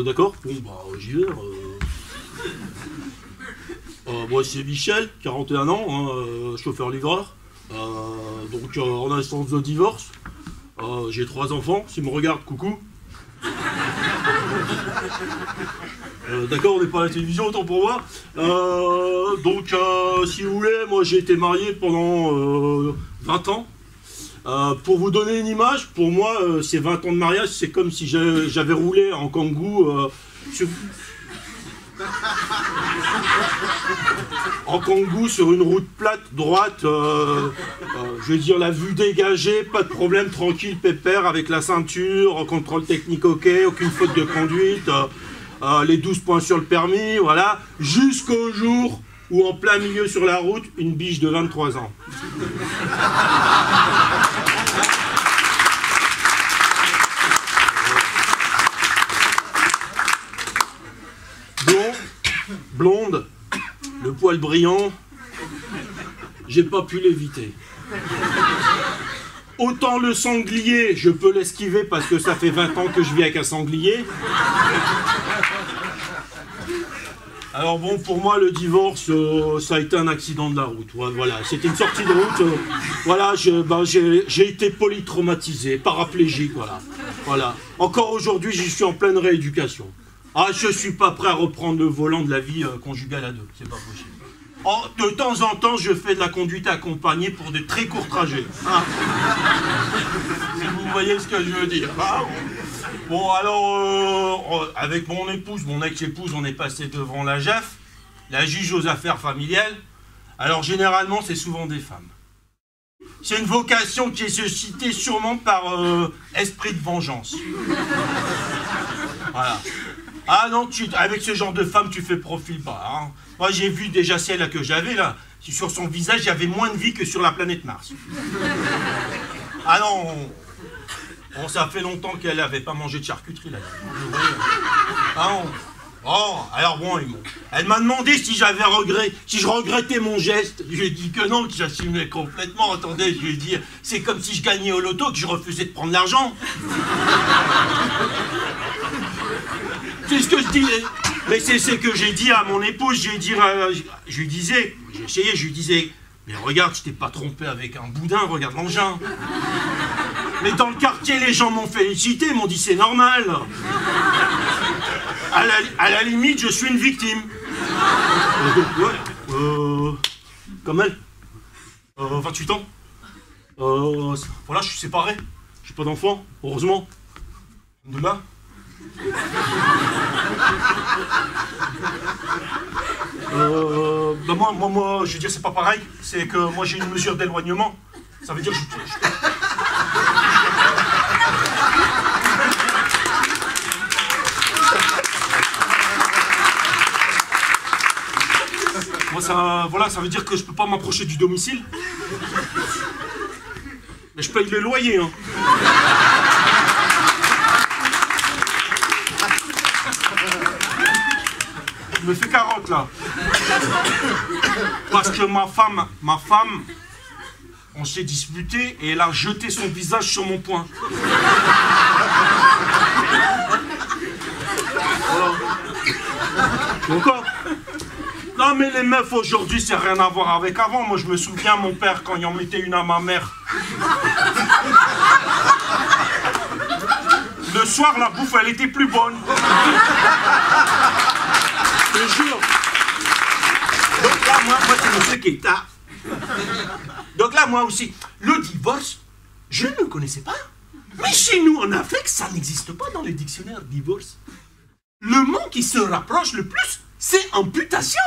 D'accord, bon, bah, j'y vais. Moi, c'est Michel, 41 ans, hein, chauffeur-livreur. Donc, en instance de divorce. J'ai 3 enfants, s'ils me regardent, coucou. D'accord, on n'est pas à la télévision, autant pour moi. Donc, si vous voulez, moi j'ai été marié pendant 20 ans. Pour vous donner une image, pour moi, ces 20 ans de mariage, c'est comme si j'avais roulé en kangou sur une route plate, droite, je veux dire, la vue dégagée, pas de problème, tranquille, pépère, avec la ceinture, contrôle technique ok, aucune faute de conduite, les 12 points sur le permis, voilà, jusqu'au jour où, en plein milieu sur la route, une biche de 23 ans. Blonde, le poil brillant, j'ai pas pu l'éviter. Autant le sanglier, je peux l'esquiver parce que ça fait 20 ans que je vis avec un sanglier. Alors bon, pour moi, le divorce, ça a été un accident de la route. Voilà, c'était une sortie de route. Voilà, j'ai été polytraumatisé, paraplégique, voilà. Encore aujourd'hui, j'y suis en pleine rééducation. Ah, je suis pas prêt à reprendre le volant de la vie conjugale à deux, c'est pas possible. De temps en temps, je fais de la conduite accompagnée pour de très courts trajets. Hein. Si vous voyez ce que je veux dire. Hein. Bon, alors, avec mon épouse, mon ex-épouse, on est passé devant la JAF, la juge aux affaires familiales. Alors, généralement, c'est souvent des femmes. C'est une vocation qui est suscitée sûrement par esprit de vengeance. Voilà. Ah non, avec ce genre de femme, tu fais profil bas. Hein. Moi, j'ai vu déjà celle que j'avais, là. Sur son visage, il y avait moins de vie que sur la planète Mars. Ah non, bon, ça fait longtemps qu'elle n'avait pas mangé de charcuterie, là. Ah non. Oh, alors bon, elle m'a demandé si je regrettais mon geste. Je lui ai dit que non, que j'assumais complètement. Attendez, je lui ai dit, c'est comme si je gagnais au loto, que je refusais de prendre l'argent. C'est ce que je disais. Mais c'est ce que j'ai dit à mon épouse. Je lui disais, mais regarde, je t'ai pas trompé avec un boudin, regarde l'engin. Mais dans le quartier, les gens m'ont félicité, m'ont dit c'est normal. À la limite, je suis une victime. Comme elle. 28 ans. Voilà, je suis séparé. J'ai pas d'enfant, heureusement. Demain. Moi, je veux dire, c'est pas pareil. C'est que moi, j'ai une mesure d'éloignement. Ça veut dire que moi, ça veut dire que je peux pas m'approcher du domicile. Mais je paye les loyers, hein. Je me fais carotte, là. Parce que ma femme, on s'est disputé et elle a jeté son visage sur mon poing. Voilà. Encore. Non, mais les meufs aujourd'hui, c'est rien à voir avec avant. Moi, je me souviens, mon père, quand il en mettait une à ma mère. Le soir, la bouffe, elle était plus bonne. Je te jure. Donc là, moi c'est monsieur Keita. Donc là, moi aussi, le divorce, je ne le connaissais pas. Mais chez nous, en Afrique, ça n'existe pas dans le dictionnaire divorce. Le mot qui se rapproche le plus, c'est amputation.